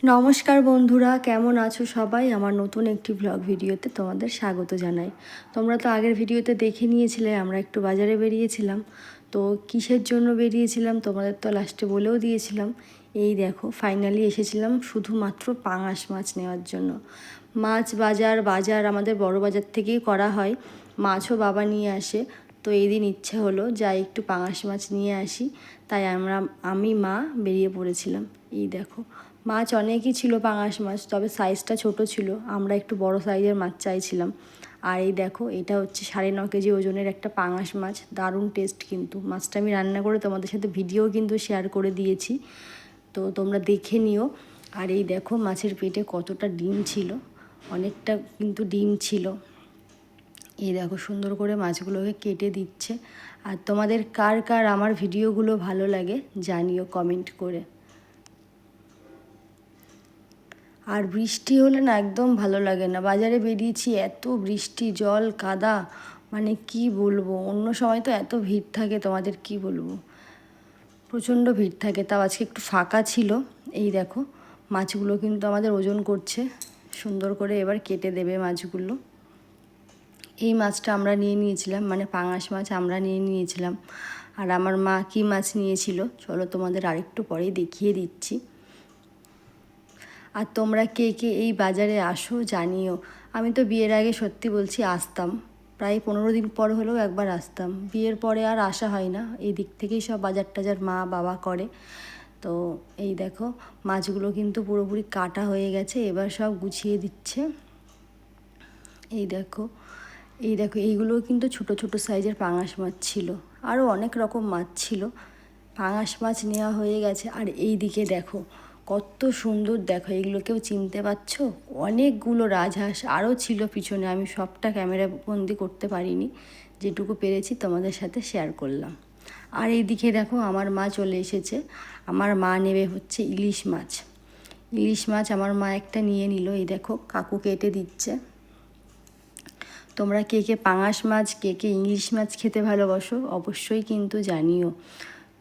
নমস্কার বন্ধুরা, কেমন আছো সবাই? আমার নতুন একটি ব্লগ ভিডিওতে তোমাদের স্বাগত জানাই। তোমরা তো আগের ভিডিওতে দেখে নিয়েছিলে আমরা একটু বাজারে বেরিয়েছিলাম। তো কিসের জন্য বেরিয়েছিলাম তোমাদের তো লাস্টে বলেও দিয়েছিলাম। এই দেখো ফাইনালি এসেছিলাম শুধুমাত্র পাঙাশ মাছ নেওয়ার জন্য। মাছ বাজার আমাদের বড় বাজার থেকেই করা হয়, মাছও বাবা নিয়ে আসে। তো এই দিন ইচ্ছে হলো যাই একটু পাঙাশ মাছ নিয়ে আসি, তাই আমি মা বেরিয়ে পড়েছিলাম। এই দেখো মাছ অনেকই ছিল পাঙাশ মাছ, তবে সাইজটা ছোট ছিল, আমরা একটু বড় সাইজের মাছ চাইছিলাম। আর এই দেখো এটা হচ্ছে 9.5 কেজি ওজনের একটা পাঙাশ মাছ, দারুণ টেস্ট। কিন্তু মাছটা আমি রান্না করে তোমাদের সাথে ভিডিও কিন্তু শেয়ার করে দিয়েছি, তো তোমরা দেখে নিও। আর এই দেখো মাছের পেটে কতটা ডিম ছিল, অনেকটা কিন্তু ডিম ছিল। এই দেখো সুন্দর করে মাছগুলোকে কেটে দিচ্ছে। আর তোমাদের কার কার আমার ভিডিওগুলো ভালো লাগে জানিও কমেন্ট করে। আর বৃষ্টি হলে না একদম ভালো লাগে না, বাজারে বেরিয়েছি এত বৃষ্টি, জল কাদা, মানে কি বলবো। অন্য সময় তো এত ভিড় থাকে, তোমাদের কি বলবো, প্রচণ্ড ভিড় থাকে। তাও আজকে একটু ফাঁকা ছিল। এই দেখো মাছগুলো কিন্তু আমাদের ওজন করছে, সুন্দর করে এবার কেটে দেবে মাছগুলো। এই মাছটা আমরা নিয়ে নিয়েছিলাম, মানে পাঙাশ মাছ আমরা নিয়ে নিয়েছিলাম। আর আমার মা কী মাছ নিয়েছিল চলো তোমাদের আরেকটু পরেই দেখিয়ে দিচ্ছি। আর তোমরা কে কে এই বাজারে আসো জানিও। আমি তো বিয়ের আগে সত্যি বলছি আসতাম, প্রায় 15 দিন পর হলেও একবার আসতাম। বিয়ের পরে আর আসা হয় না, এই দিক থেকেই সব বাজার টাজার মা বাবা করে। তো এই দেখো মাছগুলো কিন্তু পুরোপুরি কাটা হয়ে গেছে, এবার সব গুছিয়ে দিচ্ছে। এই দেখো এইগুলো কিন্তু ছোট ছোট সাইজের পাঙাশ মাছ ছিল, আরও অনেক রকম মাছ ছিল। পাঙাশ মাছ নেওয়া হয়ে গেছে। আর এই দিকে দেখো কত সুন্দর, দেখো এগুলো কেউ চিনতে পারছো? অনেকগুলো রাজহাঁস আরও ছিল পিছনে, আমি সবটা ক্যামেরা বন্দি করতে পারিনি, যেটুকু পেরেছি তোমাদের সাথে শেয়ার করলাম। আর এই দিকে দেখো আমার মা চলে এসেছে, আমার মা নেবে হচ্ছে ইলিশ মাছ। ইলিশ মাছ আমার মা একটা নিয়ে নিল, এই দেখো কাকু কেটে দিচ্ছে। তোমরা কে কে পাঙাশ মাছ, কে কে ইলিশ মাছ খেতে ভালোবাসো অবশ্যই কিন্তু জানিও।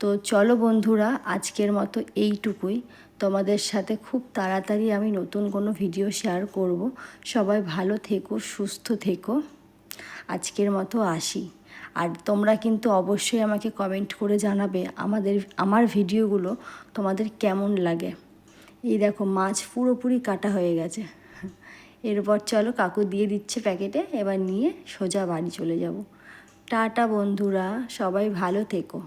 তো চলো বন্ধুরা, আজকের মতো এইটুকুই। তোমাদের সাথে খুব তাড়াতাড়ি আমি নতুন কোনো ভিডিও শেয়ার করব। সবাই ভালো থেকো, সুস্থ থেকো। আজকের মতো আসি। আর তোমরা কিন্তু অবশ্যই আমাকে কমেন্ট করে জানাবে আমার ভিডিওগুলো তোমাদের কেমন লাগে। এই দেখো মাছ পুরোপুরি কাটা হয়ে গেছে। এরপর চলো কাকু দিয়ে দিচ্ছে প্যাকেটে, এবার নিয়ে সোজা বাড়ি চলে যাব। টাটা বন্ধুরা, সবাই ভালো থেকো।